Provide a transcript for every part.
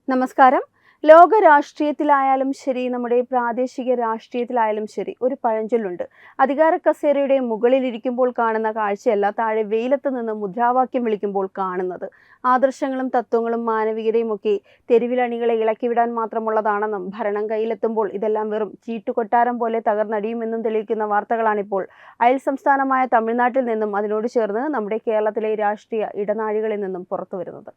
നമസ്കാരം. ലോക രാഷ്ട്രീയത്തിലായാലും ശരി, നമ്മുടെ പ്രാദേശിക രാഷ്ട്രീയത്തിലായാലും ശരി, ഒരു പഴഞ്ചൊല്ലുണ്ട്. അധികാര കസേരയുടെ മുകളിലിരിക്കുമ്പോൾ കാണുന്ന കാഴ്ചയല്ല താഴെ വെയിലത്ത് നിന്ന് മുദ്രാവാക്യം വിളിക്കുമ്പോൾ കാണുന്നത്. ആദർശങ്ങളും തത്വങ്ങളും മാനവികതയും ഒക്കെ തെരുവിലണികളെ ഇളക്കിവിടാൻ മാത്രമുള്ളതാണെന്നും ഭരണം കയ്യിലെത്തുമ്പോൾ ഇതെല്ലാം വെറും ചീട്ടുകൊട്ടാരം പോലെ തകർന്നടിയുമെന്നും തെളിയിക്കുന്ന വാർത്തകളാണിപ്പോൾ അയൽ സംസ്ഥാനമായ തമിഴ്നാട്ടിൽ നിന്നും അതിനോട് ചേർന്ന് നമ്മുടെ കേരളത്തിലെ രാഷ്ട്രീയ ഇടനാഴികളിൽ നിന്നും പുറത്തുവരുന്നത്.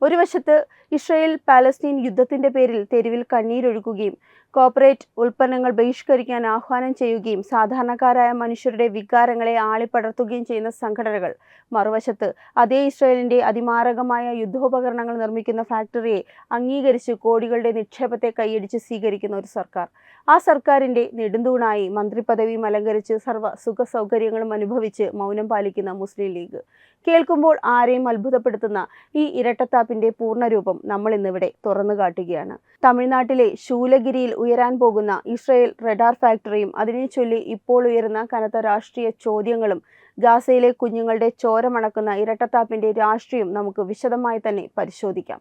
ഒരു വശത്ത് ഇസ്രായേൽ പാലസ്തീൻ യുദ്ധത്തിന്റെ പേരിൽ തെരുവിൽ കണ്ണീരൊഴുക്കുകയും കോർപ്പറേറ്റ് ഉൽപ്പന്നങ്ങൾ ബഹിഷ്കരിക്കാൻ ആഹ്വാനം ചെയ്യുകയും സാധാരണക്കാരായ മനുഷ്യരുടെ വികാരങ്ങളെ ആളിപ്പടർത്തുകയും ചെയ്യുന്ന സംഘടനകൾ, മറുവശത്ത് അതേ ഇസ്രായേലിന്റെ അതിമാരകമായ യുദ്ധോപകരണങ്ങൾ നിർമ്മിക്കുന്ന ഫാക്ടറിയെ അംഗീകരിച്ച് കോടികളുടെ നിക്ഷേപത്തെ കൈയടിച്ച് സ്വീകരിക്കുന്ന ഒരു സർക്കാർ. ആ സർക്കാരിന്റെ നെടുന്തൂണായി മന്ത്രിപദവിയും അലങ്കരിച്ച് സർവ്വ സുഖ സൗകര്യങ്ങളും അനുഭവിച്ച് മൗനം പാലിക്കുന്ന മുസ്ലിം ലീഗ്. കേൾക്കുമ്പോൾ ആരെയും അത്ഭുതപ്പെടുത്തുന്ന ഈ ഇരട്ടത്താപ്പിന്റെ പൂർണ്ണരൂപം നമ്മൾ ഇന്നിവിടെ തുറന്നു കാട്ടുകയാണ്. തമിഴ്നാട്ടിലെ ശൂലഗിരിയിൽ ഉയരാൻ പോകുന്ന ഇസ്രായേൽ റഡാർ ഫാക്ടറിയും അതിനെ ചൊല്ലി ഇപ്പോൾ ഉയരുന്ന കനത്ത രാഷ്ട്രീയ ചോദ്യങ്ങളും ഗാസയിലെ കുഞ്ഞുങ്ങളുടെ ചോര മണക്കുന്ന ഇരട്ടത്താപ്പിന്റെ രാഷ്ട്രീയം നമുക്ക് വിശദമായി തന്നെ പരിശോധിക്കാം.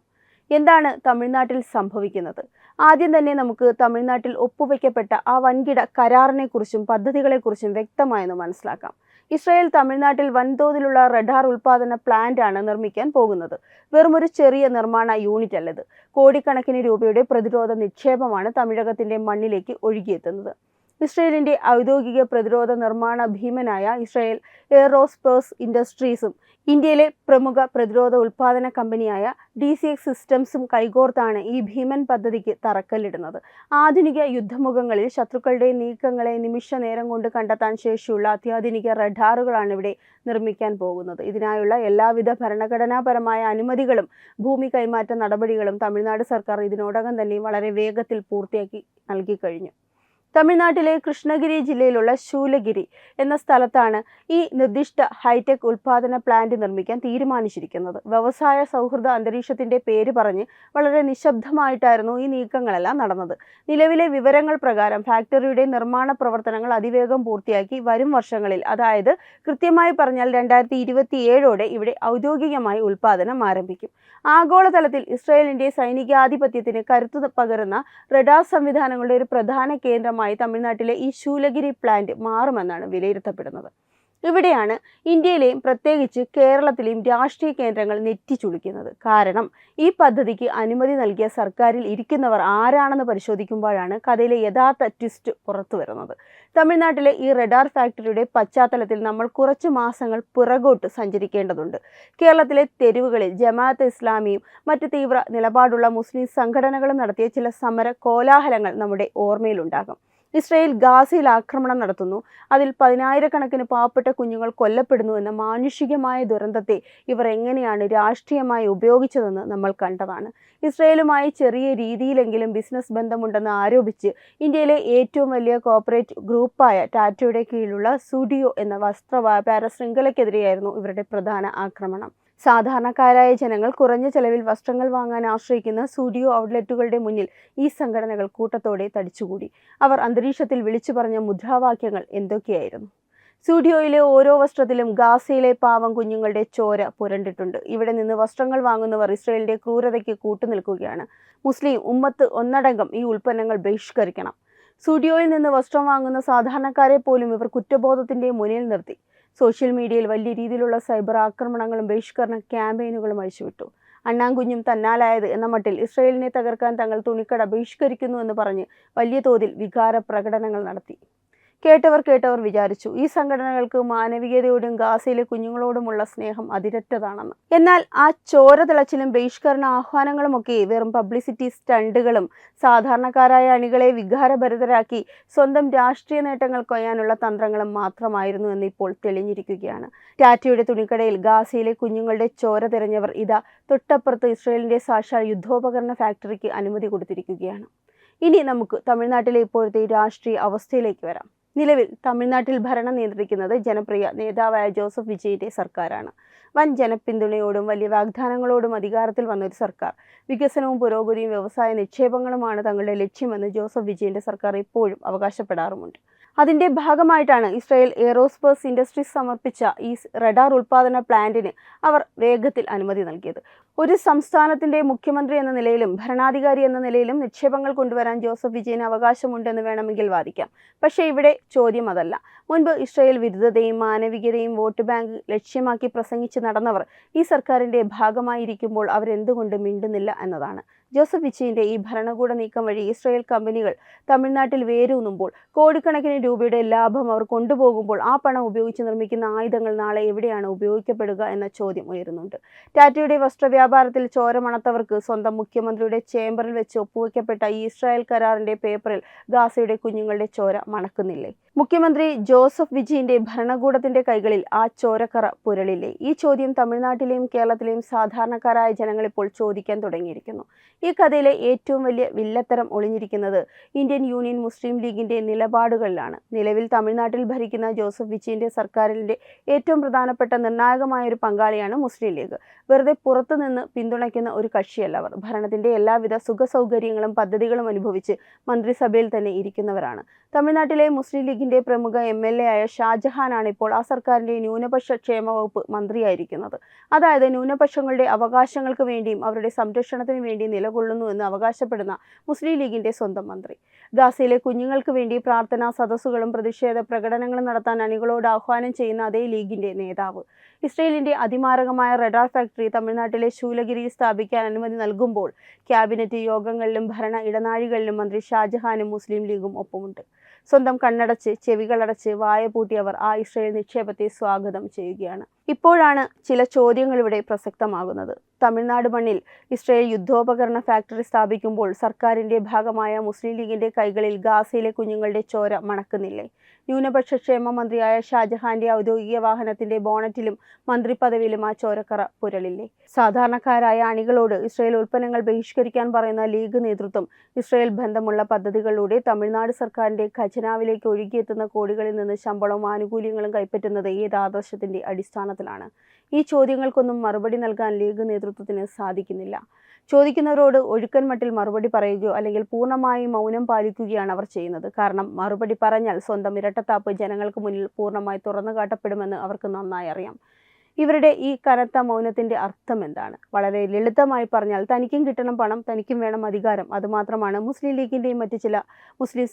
എന്താണ് തമിഴ്നാട്ടിൽ സംഭവിക്കുന്നത്? ആദ്യം തന്നെ നമുക്ക് തമിഴ്നാട്ടിൽ ഒപ്പുവെക്കപ്പെട്ട ആ വൻകിട കരാറിനെക്കുറിച്ചും പദ്ധതികളെക്കുറിച്ചും വ്യക്തമായെന്ന് മനസ്സിലാക്കാം. ഇസ്രായേൽ തമിഴ്നാട്ടിൽ വൻതോതിലുള്ള റഡാർ ഉൽപാദന പ്ലാന്റ് ആണ് നിർമ്മിക്കാൻ പോകുന്നത്. വെറുമൊരു ചെറിയ നിർമ്മാണ യൂണിറ്റ് അല്ലത്. കോടിക്കണക്കിന് രൂപയുടെ പ്രതിരോധ നിക്ഷേപമാണ് തമിഴകത്തിന്റെ മണ്ണിലേക്ക് ഒഴുകിയെത്തുന്നത്. ഇസ്രായേലിന്റെ ഔദ്യോഗിക പ്രതിരോധ നിർമ്മാണ ഭീമനായ ഇസ്രായേൽ എയറോസ്പേസ് ഇൻഡസ്ട്രീസും ഇന്ത്യയിലെ പ്രമുഖ പ്രതിരോധ ഉൽപാദന കമ്പനിയായ DCX സിസ്റ്റംസും കൈകോർത്താണ് ഈ ഭീമൻ പദ്ധതിക്ക് തറക്കല്ലിടുന്നത്. ആധുനിക യുദ്ധമുഖങ്ങളിൽ ശത്രുക്കളുടെ നീക്കങ്ങളെ നിമിഷ നേരം കൊണ്ട് കണ്ടെത്താൻ ശേഷിയുള്ള അത്യാധുനിക റഡാറുകളാണ് ഇവിടെ നിർമ്മിക്കാൻ പോകുന്നത്. ഇതിനായുള്ള എല്ലാവിധ ഭരണഘടനാപരമായ അനുമതികളും ഭൂമി കൈമാറ്റ നടപടികളും തമിഴ്നാട് സർക്കാർ ഇതിനോടകം തന്നെ വളരെ വേഗത്തിൽ പൂർത്തിയാക്കി നൽകി കഴിഞ്ഞു. തമിഴ്നാട്ടിലെ കൃഷ്ണഗിരി ജില്ലയിലുള്ള ശൂലഗിരി എന്ന സ്ഥലത്താണ് ഈ നിർദ്ദിഷ്ട ഹൈടെക് ഉൽപാദന പ്ലാന്റ് നിർമ്മിക്കാൻ തീരുമാനിച്ചിരിക്കുന്നത്. വ്യവസായ സൗഹൃദ അന്തരീക്ഷത്തിന്റെ പേര് പറഞ്ഞ് വളരെ നിശബ്ദമായിട്ടായിരുന്നു ഈ നീക്കങ്ങളെല്ലാം നടന്നത്. നിലവിലെ വിവരങ്ങൾ പ്രകാരം ഫാക്ടറിയുടെ നിർമ്മാണ പ്രവർത്തനങ്ങൾ അതിവേഗം പൂർത്തിയാക്കി വരും വർഷങ്ങളിൽ, അതായത് കൃത്യമായി പറഞ്ഞാൽ 2027ഓടെ ഇവിടെ ഔദ്യോഗികമായി ഉൽപാദനം ആരംഭിക്കും. ആഗോളതലത്തിൽ ഇസ്രായേലിന്റെ സൈനികാധിപത്യത്തിന് കരുത്തു പകരുന്ന റഡാർ സംവിധാനങ്ങളുടെ ഒരു പ്രധാന കേന്ദ്രമായി തമിഴ്നാട്ടിലെ ഈ ശൂലഗിരി പ്ലാന്റ് മാറുമെന്നാണ് വിലയിരുത്തപ്പെടുന്നത്. ഇവിടെയാണ് ഇന്ത്യയിലെയും പ്രത്യേകിച്ച് കേരളത്തിലെയും രാഷ്ട്രീയ കേന്ദ്രങ്ങൾ നെറ്റിച്ചുളിക്കുന്നത്. കാരണം ഈ പദ്ധതിക്ക് അനുമതി നൽകിയ സർക്കാരിൽ ഇരിക്കുന്നവർ ആരാണെന്ന് പരിശോധിക്കുമ്പോഴാണ് കഥയിലെ യഥാർത്ഥ ട്വിസ്റ്റ് പുറത്തു വരുന്നത്. തമിഴ്നാട്ടിലെ ഈ റഡാർ ഫാക്ടറിയുടെ പശ്ചാത്തലത്തിൽ നമ്മൾ കുറച്ച് മാസങ്ങൾ പുറകോട്ട് സഞ്ചരിക്കേണ്ടതുണ്ട്. കേരളത്തിലെ തെരുവുകളിൽ ജമാഅത്തെ ഇസ്ലാമിയും മറ്റ് തീവ്ര നിലപാടുള്ള മുസ്ലിം സംഘടനകളും നടത്തിയ ചില സമര കോലാഹലങ്ങൾ നമ്മുടെ ഓർമ്മയിലുണ്ടാകും. ഇസ്രായേൽ ഗാസയിൽ ആക്രമണം നടത്തുന്നു, അതിൽ 10,000-കണക്കിന് പാവപ്പെട്ട കുഞ്ഞുങ്ങൾ കൊല്ലപ്പെടുന്നു എന്ന മാനുഷികമായ ദുരന്തത്തെ ഇവർ എങ്ങനെയാണ് രാഷ്ട്രീയമായി ഉപയോഗിച്ചതെന്ന് നമ്മൾ കണ്ടതാണ്. ഇസ്രായേലുമായി ചെറിയ രീതിയിലെങ്കിലും ബിസിനസ് ബന്ധമുണ്ടെന്ന് ആരോപിച്ച് ഇന്ത്യയിലെ ഏറ്റവും വലിയ കോർപ്പറേറ്റ് ഗ്രൂപ്പായ ടാറ്റയുടെ കീഴിലുള്ള സുഡിയോ എന്ന വസ്ത്ര വ്യാപാര ശൃംഖലയ്ക്കെതിരെയായിരുന്നു ഇവരുടെ പ്രധാന ആക്രമണം. സാധാരണക്കാരായ ജനങ്ങൾ കുറഞ്ഞ ചെലവിൽ വസ്ത്രങ്ങൾ വാങ്ങാൻ ആശ്രയിക്കുന്ന സുഡിയോ ഔട്ട്ലെറ്റുകളുടെ മുന്നിൽ ഈ സംഘടനകൾ കൂട്ടത്തോടെ തടിച്ചുകൂടി. അവർ അന്തരീക്ഷത്തിൽ വിളിച്ചു പറഞ്ഞ മുദ്രാവാക്യങ്ങൾ എന്തൊക്കെയായിരുന്നു? സുഡിയോയിലെ ഓരോ വസ്ത്രത്തിലും ഗാസയിലെ പാവം കുഞ്ഞുങ്ങളുടെ ചോര പുരണ്ടിട്ടുണ്ട്. ഇവിടെ നിന്ന് വസ്ത്രങ്ങൾ വാങ്ങുന്നവർ ഇസ്രായേലിന്റെ ക്രൂരതയ്ക്ക് കൂട്ടുനിൽക്കുകയാണ്. മുസ്ലിം ഉമ്മത്ത് ഒന്നടങ്കം ഈ ഉൽപ്പന്നങ്ങൾ ബഹിഷ്കരിക്കണം. സുഡിയോയിൽ നിന്ന് വസ്ത്രം വാങ്ങുന്ന സാധാരണക്കാരെ പോലും ഇവർ കുറ്റബോധത്തിന്റെ മുന്നിൽ നിർത്തി. സോഷ്യൽ മീഡിയയിൽ വലിയ രീതിയിലുള്ള സൈബർ ആക്രമണങ്ങളും ബഹിഷ്കരണ ക്യാമ്പയിനുകളും അഴിച്ചുവിട്ടു. അണ്ണാൻകുഞ്ഞും തന്നാലായത് എന്ന മട്ടിൽ ഇസ്രായേലിനെ തകർക്കാൻ തങ്ങൾ തുണിക്കട ബഹിഷ്കരിക്കുന്നു എന്ന് പറഞ്ഞ് വലിയ തോതിൽ വികാര പ്രകടനങ്ങൾ നടത്തി. കേട്ടവർ വിചാരിച്ചു ഈ സംഘടനകൾക്ക് മാനവികതയോടും ഗാസയിലെ കുഞ്ഞുങ്ങളോടുമുള്ള സ്നേഹം അതിരറ്റതാണെന്ന്. എന്നാൽ ആ ചോര തിളച്ചിലും ബഹിഷ്കരണ ആഹ്വാനങ്ങളുമൊക്കെ വെറും പബ്ലിസിറ്റി സ്റ്റണ്ടുകളും സാധാരണക്കാരായ അണികളെ വികാരഭരിതരാക്കി സ്വന്തം രാഷ്ട്രീയ നേട്ടങ്ങൾ കൊയ്യാനുള്ള തന്ത്രങ്ങളും മാത്രമായിരുന്നു എന്ന് ഇപ്പോൾ തെളിഞ്ഞിരിക്കുകയാണ്. ടാറ്റയുടെ തുണിക്കടയിൽ ഗാസയിലെ കുഞ്ഞുങ്ങളുടെ ചോര തിരഞ്ഞവർ ഇതാ തൊട്ടപ്പുറത്ത് ഇസ്രായേലിന്റെ സാക്ഷാൽ യുദ്ധോപകരണ ഫാക്ടറിക്ക് അനുമതി കൊടുത്തിരിക്കുകയാണ്. ഇനി നമുക്ക് തമിഴ്നാട്ടിലെ ഇപ്പോഴത്തെ രാഷ്ട്രീയ അവസ്ഥയിലേക്ക് വരാം. നിലവിൽ തമിഴ്നാട്ടിൽ ഭരണം നിയന്ത്രിക്കുന്നത് ജനപ്രിയ നേതാവായ ജോസഫ് വിജയിന്റെ സർക്കാരാണ്. വൻ ജനപിന്തുണയോടും വലിയ വാഗ്ദാനങ്ങളോടും അധികാരത്തിൽ വന്ന ഒരു സർക്കാർ. വികസനവും പുരോഗതിയും വ്യവസായ നിക്ഷേപങ്ങളുമാണ് തങ്ങളുടെ ലക്ഷ്യമെന്ന് ജോസഫ് വിജയിന്റെ സർക്കാർ ഇപ്പോഴും അവകാശപ്പെടാറുമുണ്ട്. അതിന്റെ ഭാഗമായിട്ടാണ് ഇസ്രായേൽ എയറോസ്പേസ് ഇൻഡസ്ട്രീസ് സമർപ്പിച്ച ഈ റഡാർ ഉൽപാദന പ്ലാന്റിന് അവർ വേഗത്തിൽ അനുമതി നൽകിയത്. ഒരു സംസ്ഥാനത്തിന്റെ മുഖ്യമന്ത്രി എന്ന നിലയിലും ഭരണാധികാരി എന്ന നിലയിലും നിക്ഷേപങ്ങൾ കൊണ്ടുവരാൻ ജോസഫ് വിജയന് അവകാശമുണ്ടെന്ന് വേണമെങ്കിൽ വാദിക്കാം. പക്ഷേ ഇവിടെ ചോദ്യം അതല്ല. മുൻപ് ഇസ്രായേൽ വിരുദ്ധതയും മാനവികതയും വോട്ട് ബാങ്ക് ലക്ഷ്യമാക്കി പ്രസംഗിച്ച് നടന്നവർ ഈ സർക്കാരിന്റെ ഭാഗമായിരിക്കുമ്പോൾ അവരെന്തുകൊണ്ട് മിണ്ടുന്നില്ല എന്നതാണ്. ജോസഫ് വിജയന്റെ ഈ ഭരണകൂട നീക്കം വഴി ഇസ്രായേൽ കമ്പനികൾ തമിഴ്നാട്ടിൽ വേരൂന്നുമ്പോൾ കോടിക്കണക്കിന് രൂപയുടെ ലാഭം അവർ കൊണ്ടുപോകുമ്പോൾ ആ പണം ഉപയോഗിച്ച് നിർമ്മിക്കുന്ന ആയുധങ്ങൾ നാളെ എവിടെയാണ് ഉപയോഗിക്കപ്പെടുക എന്ന ചോദ്യം ഉയരുന്നുണ്ട്. ടാറ്റയുടെ വസ്ത്രവ്യാപാരത്തിൽ ചോര മണത്തവർക്ക് സ്വന്തം മുഖ്യമന്ത്രിയുടെ ചേംബറിൽ വെച്ച് ഒപ്പുവെക്കപ്പെട്ട ഈ ഇസ്രായേൽ കരാറിന്റെ പേപ്പറിൽ ഗാസയുടെ കുഞ്ഞുങ്ങളുടെ ചോര മണക്കുന്നില്ലേ? മുഖ്യമന്ത്രി ജോസഫ് വിജയന്റെ ഭരണകൂടത്തിന്റെ കൈകളിൽ ആ ചോരക്കറ പുരളില്ലേ? ഈ ചോദ്യം തമിഴ്നാട്ടിലെയും കേരളത്തിലെയും സാധാരണക്കാരായ ജനങ്ങൾ ഇപ്പോൾ ചോദിക്കാൻ തുടങ്ങിയിരിക്കുന്നു. ഈ കഥയിലെ ഏറ്റവും വലിയ വില്ലത്തരം ഒളിഞ്ഞിരിക്കുന്നത് ഇന്ത്യൻ യൂണിയൻ മുസ്ലിം ലീഗിന്റെ നിലപാടുകളിലാണ്. നിലവിൽ തമിഴ്നാട്ടിൽ ഭരിക്കുന്ന ജോസഫ് വിജയന്റെ സർക്കാരിന്റെ ഏറ്റവും പ്രധാനപ്പെട്ട നിർണായകമായ ഒരു പങ്കാളിയാണ് മുസ്ലിം ലീഗ്. വെറുതെ പുറത്തുനിന്ന് പിന്തുണയ്ക്കുന്ന ഒരു കക്ഷിയല്ല അവർ. ഭരണത്തിന്റെ എല്ലാവിധ സുഖസൗകര്യങ്ങളും പദ്ധതികളും അനുഭവിച്ച് മന്ത്രിസഭയിൽ തന്നെ ഇരിക്കുന്നവരാണ്. തമിഴ്നാട്ടിലെ മുസ്ലിം ലീഗിന്റെ പ്രമുഖ MLA ആയ ഷാജഹാനാണ് ഇപ്പോൾ ആ സർക്കാരിന്റെ ന്യൂനപക്ഷ ക്ഷേമ വകുപ്പ് മന്ത്രിയായിരിക്കുന്നത്. അതായത് ന്യൂനപക്ഷങ്ങളുടെ അവകാശങ്ങൾക്ക് വേണ്ടിയും അവരുടെ സംരക്ഷണത്തിന് വേണ്ടി നിലകൊള്ളുന്നു എന്ന് അവകാശപ്പെടുന്ന മുസ്ലിം ലീഗിന്റെ സ്വന്തം മന്ത്രി. ഗാസയിലെ കുഞ്ഞുങ്ങൾക്ക് വേണ്ടി പ്രാർത്ഥനാ സദസ്സുകളും പ്രതിഷേധ പ്രകടനങ്ങളും നടത്താൻ അണികളോട് ആഹ്വാനം ചെയ്യുന്ന അതേ ലീഗിന്റെ നേതാവ്. ഇസ്രയേലിന്റെ അതിമാരകമായ റഡാർ ഫാക്ടറി തമിഴ്നാട്ടിലെ ശൂലഗിരിയിൽ സ്ഥാപിക്കാൻ അനുമതി നൽകുമ്പോൾ ക്യാബിനറ്റ് യോഗങ്ങളിലും ഭരണ ഇടനാഴികളിലും മന്ത്രി ഷാജഹാനും മുസ്ലിം ലീഗും ഒപ്പമുണ്ട്. സ്വന്തം കണ്ണടച്ച് ചെവികളടച്ച് വായ പൂട്ടിയവർ ആ ഇസ്രായേൽ നിക്ഷേപത്തെ സ്വാഗതം ചെയ്യുകയാണ്. ഇപ്പോഴാണ് ചില ചോദ്യങ്ങൾ ഇവിടെ പ്രസക്തമാകുന്നത്. തമിഴ്നാട് മണ്ണിൽ ഇസ്രായേൽ യുദ്ധോപകരണ ഫാക്ടറി സ്ഥാപിക്കുമ്പോൾ സർക്കാരിന്റെ ഭാഗമായ മുസ്ലിം ലീഗിന്റെ കൈകളിൽ ഗാസയിലെ കുഞ്ഞുങ്ങളുടെ ചോര മണക്കുന്നില്ലേ? ന്യൂനപക്ഷ ക്ഷേമ മന്ത്രിയായ ഷാജഹാന്റെ ഔദ്യോഗിക വാഹനത്തിന്റെ ബോണറ്റിലും മന്ത്രിപദവിയിലും ആ ചോരക്കറ പുരളില്ലേ? സാധാരണക്കാരായ അണികളോട് ഇസ്രായേൽ ഉൽപ്പന്നങ്ങൾ ബഹിഷ്കരിക്കാൻ പറയുന്ന ലീഗ് നേതൃത്വം ഇസ്രായേൽ ബന്ധമുള്ള പദ്ധതികളിലൂടെ തമിഴ്നാട് സർക്കാരിന്റെ ഖജനാവിലേക്ക് ഒഴുകിയെത്തുന്ന കോടികളിൽ നിന്ന് ശമ്പളവും ആനുകൂല്യങ്ങളും കൈപ്പറ്റുന്നത് ഏത് ആദർശത്തിന്റെ അടിസ്ഥാനത്തിലാണ്? ഈ ചോദ്യങ്ങൾക്കൊന്നും മറുപടി നൽകാൻ ലീഗ് നേതൃത്വത്തിന് സാധിക്കുന്നില്ല. ചോദിക്കുന്നവരോട് ഒഴുക്കൻ മട്ടിൽ മറുപടി പറയുകയോ അല്ലെങ്കിൽ പൂർണ്ണമായി മൗനം പാലിക്കുകയാണ് അവർ ചെയ്യുന്നത്. കാരണം മറുപടി പറഞ്ഞാൽ സ്വന്തം ഇരട്ടത്താപ്പ് ജനങ്ങൾക്ക് മുന്നിൽ പൂർണ്ണമായി തുറന്നു കാട്ടപ്പെടുമെന്ന് അവർക്ക് നന്നായി അറിയാം. ഇവരുടെ ഈ കനത്ത മൗനത്തിന്റെ അർത്ഥം എന്താണ്? വളരെ ലളിതമായി പറഞ്ഞാൽ തനിക്കും കിട്ടണം പണം, തനിക്കും വേണം അധികാരം. അതുമാത്രമാണ് മുസ്ലിം ലീഗിന്റെയും മറ്റു ചില മുസ്ലിം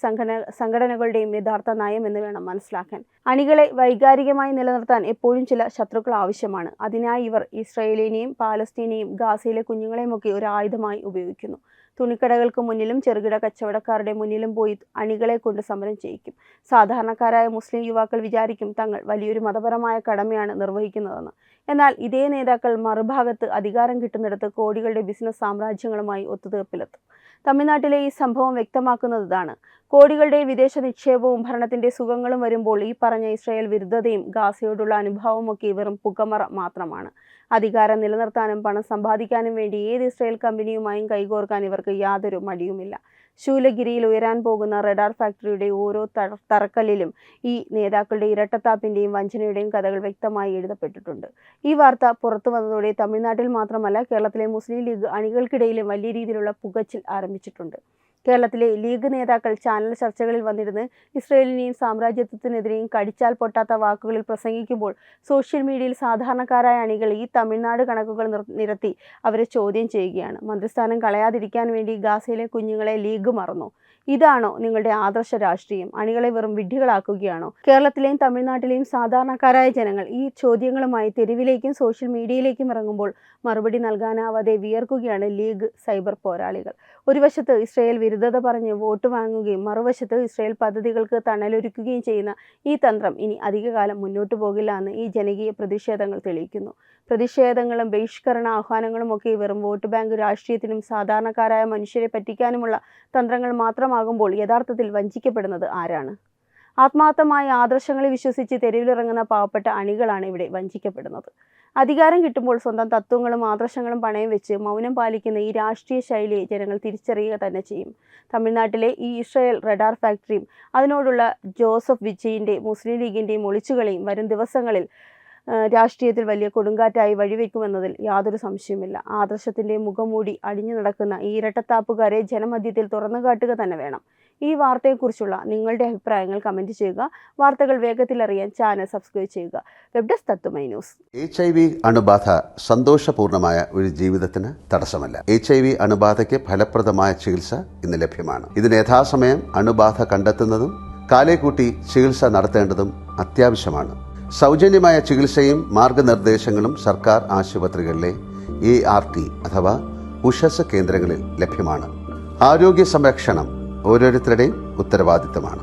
സംഘടനകളുടെയും യഥാർത്ഥ നയം എന്ന് വേണം മനസ്സിലാക്കാൻ. അണികളെ വൈകാരികമായി നിലനിർത്താൻ എപ്പോഴും ചില ശത്രുക്കൾ ആവശ്യമാണ്. അതിനായി ഇവർ ഇസ്രായേലിനെയും പാലസ്തീനെയും ഗാസയിലെ കുഞ്ഞുങ്ങളെയുമൊക്കെ ഒരു ആയുധമായി ഉപയോഗിക്കുന്നു. തുണിക്കടകൾക്ക് മുന്നിലും ചെറുകിട കച്ചവടക്കാരുടെ മുന്നിലും പോയി അണികളെ കൊണ്ട് സമരം ചെയ്യിക്കും. സാധാരണക്കാരായ മുസ്ലിം യുവാക്കൾ വിചാരിക്കും തങ്ങൾ വലിയൊരു മതപരമായ കടമയാണ് നിർവഹിക്കുന്നതെന്ന്. എന്നാൽ ഇതേ നേതാക്കൾ മറുഭാഗത്ത് അധികാരം കിട്ടുന്നിടത്ത് കോടികളുടെ ബിസിനസ് സാമ്രാജ്യങ്ങളുമായി ഒത്തുതീർപ്പിലെത്തും. തമിഴ്നാട്ടിലെ ഈ സംഭവം വ്യക്തമാക്കുന്നത് ഇതാണ്. കോടികളുടെ വിദേശ നിക്ഷേപവും ഭരണത്തിന്റെ സുഖങ്ങളും വരുമ്പോൾ ഈ പറഞ്ഞ ഇസ്രായേൽ വിരുദ്ധതയും ഗാസയോടുള്ള അനുഭാവമൊക്കെ വെറും പുകമറ മാത്രമാണ്. അധികാരം നിലനിർത്താനും പണം സമ്പാദിക്കാനും വേണ്ടി ഏത് ഇസ്രായേൽ കമ്പനിയുമായും കൈകോർക്കാൻ ഇവർക്ക് യാതൊരു മടിയുമില്ല. ശൂലഗിരിയിൽ ഉയരാൻ പോകുന്ന റഡാർ ഫാക്ടറിയുടെ ഓരോ തറക്കല്ലിലും ഈ നേതാക്കളുടെ ഇരട്ടത്താപ്പിന്റെയും വഞ്ചനയുടെയും കഥകൾ വ്യക്തമായി എഴുതപ്പെട്ടിട്ടുണ്ട്. ഈ വാർത്ത പുറത്തു വന്നതോടെ തമിഴ്നാട്ടിൽ മാത്രമല്ല കേരളത്തിലെ മുസ്ലിം ലീഗ് അണികൾക്കിടയിലും വലിയ രീതിയിലുള്ള പുകച്ചിൽ ആരംഭിച്ചിട്ടുണ്ട്. കേരളത്തിലെ ലീഗ് നേതാക്കൾ ചാനൽ ചർച്ചകളിൽ വന്നിരുന്ന് ഇസ്രായേലിനെയും സാമ്രാജ്യത്വത്തിനെതിരെയും കടിച്ചാൽ പൊട്ടാത്ത വാക്കുകളിൽ പ്രസംഗിക്കുമ്പോൾ സോഷ്യൽ മീഡിയയിൽ സാധാരണക്കാരായ അണികൾ ഈ തമിഴ്നാട് കണക്കുകൾ നിരത്തി അവരെ ചോദ്യം ചെയ്യുകയാണ്. മന്ത്രിസ്ഥാനം കളയാതിരിക്കാൻ വേണ്ടി ഗാസയിലെ കുഞ്ഞുങ്ങളെ ലീഗ് മറന്നു. ഇതാണോ നിങ്ങളുടെ ആദർശ രാഷ്ട്രീയം? അണികളെ വെറും വിഡ്ഢികളാക്കുകയാണോ? കേരളത്തിലെയും തമിഴ്നാട്ടിലെയും സാധാരണക്കാരായ ജനങ്ങൾ ഈ ചോദ്യങ്ങളുമായി തെരുവിലേക്കും സോഷ്യൽ മീഡിയയിലേക്കും ഇറങ്ങുമ്പോൾ മറുപടി നൽകാനാവാതെ വിയർക്കുകയാണ് ലീഗ് സൈബർ പോരാളികൾ. ഒരു വശത്ത് ഇസ്രായേൽ വിരുദ്ധത പറഞ്ഞ് വോട്ട് വാങ്ങുകയും മറുവശത്ത് ഇസ്രായേൽ പദ്ധതികൾക്ക് തണലൊരുക്കുകയും ചെയ്യുന്ന ഈ തന്ത്രം ഇനി അധികകാലം മുന്നോട്ടു പോകില്ല എന്ന് ഈ ജനകീയ പ്രതിഷേധങ്ങൾ തെളിയിക്കുന്നു. പ്രതിഷേധങ്ങളും ബഹിഷ്കരണ ആഹ്വാനങ്ങളും ഒക്കെ വെറും വോട്ട് ബാങ്ക് രാഷ്ട്രീയത്തിനും സാധാരണക്കാരായ മനുഷ്യരെ പറ്റിക്കാനുമുള്ള തന്ത്രങ്ങൾ മാത്രമാകുമ്പോൾ യഥാർത്ഥത്തിൽ വഞ്ചിക്കപ്പെടുന്നത് ആരാണ്? ആത്മാർത്ഥമായ ആദർശങ്ങളെ വിശ്വസിച്ച് തെരുവിലിറങ്ങുന്ന പാവപ്പെട്ട അണികളാണ് ഇവിടെ വഞ്ചിക്കപ്പെടുന്നത്. അധികാരം കിട്ടുമ്പോൾ സ്വന്തം തത്വങ്ങളും ആദർശങ്ങളും പണയം വെച്ച് മൗനം പാലിക്കുന്ന ഈ രാഷ്ട്രീയ ശൈലിയെ ജനങ്ങൾ തിരിച്ചറിയുക തന്നെ ചെയ്യും. തമിഴ്നാട്ടിലെ ഈ ഇസ്രായേൽ റഡാർ ഫാക്ടറിയും അതിനോടുള്ള ജോസഫ് വിജയിൻ്റെയും മുസ്ലിം ലീഗിൻ്റെയും ഒളിച്ചുകളിയും വരും ദിവസങ്ങളിൽ രാഷ്ട്രീയത്തിൽ വലിയ കൊടുങ്കാറ്റായി വഴിവെക്കുമെന്നതിൽ യാതൊരു സംശയവുമില്ല. ആദർശത്തിൻ്റെ മുഖംമൂടി അടിഞ്ഞു നടക്കുന്ന ഈ ഇരട്ടത്താപ്പുകാരെ ജനമധ്യത്തിൽ തുറന്നുകാട്ടുക തന്നെ വേണം. ഈ വാർത്തയെക്കുറിച്ചുള്ള നിങ്ങളുടെ അഭിപ്രായങ്ങൾ കമൻറ്റ് ചെയ്യുക. വാർത്തകൾ വേഗത്തിൽ അറിയാൻ ചാനൽ സബ്സ്ക്രൈബ് ചെയ്യുക. വെബ് ഡെസ്ക് തത്തുമൈ ന്യൂസ്. HIV അണുബാധ സന്തോഷപൂർണ്ണമായ ഒരു ജീവിതത്തിന് തടസ്സമല്ല. HIV അണുബാധയ്ക്ക് ഫലപ്രദമായ ചികിത്സ ഇന്ന് ലഭ്യമാണ്. ഇതിന് യഥാസമയം അണുബാധ കണ്ടെത്തുന്നതും കാലേക്കൂട്ടി ചികിത്സ നടത്തേണ്ടതും അത്യാവശ്യമാണ്. സൗജന്യമായ ചികിത്സയും മാർഗനിർദ്ദേശങ്ങളും സർക്കാർ ആശുപത്രികളിലെ ART അഥവാ ഉഷസ് കേന്ദ്രങ്ങളിൽ ലഭ്യമാണ്. ആരോഗ്യ സംരക്ഷണം ഓരോരുത്തരുടെയും ഉത്തരവാദിത്തമാണ്.